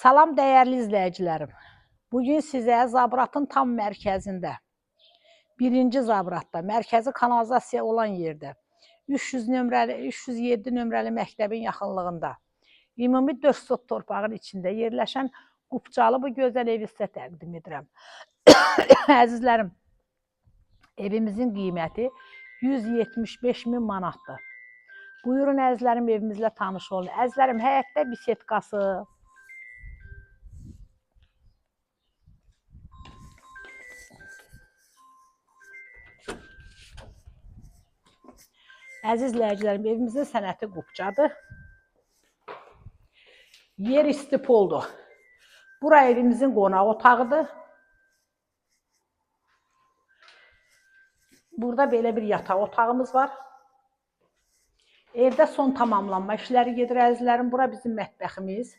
Salam dəyərli izləyicilərim. Bugün sizə Zabratın tam mərkəzində, birinci Zabratda, mərkəzi kanalizasiya olan yerdə, 307 nömrəli məktəbin yaxınlığında, ümumi 4 sot torpağın içində yerləşən Qupcalı bu gözəl evi sizə təqdim edirəm. Əzizlərim, evimizin qiyməti 175.000 manatdır. Buyurun əzizlərim, evimizlə tanış olun. Əzizlərim, həyətdə bisetkası, əziz izləyicilərim, evimizin sənəti Qupcadır. Yer istipoldur. Bura evimizin qonaq otağıdır. Burada belə bir yataq otağımız var. Evdə son tamamlanma işləri gedir əzizlərim. Bura bizim mətbəximiz.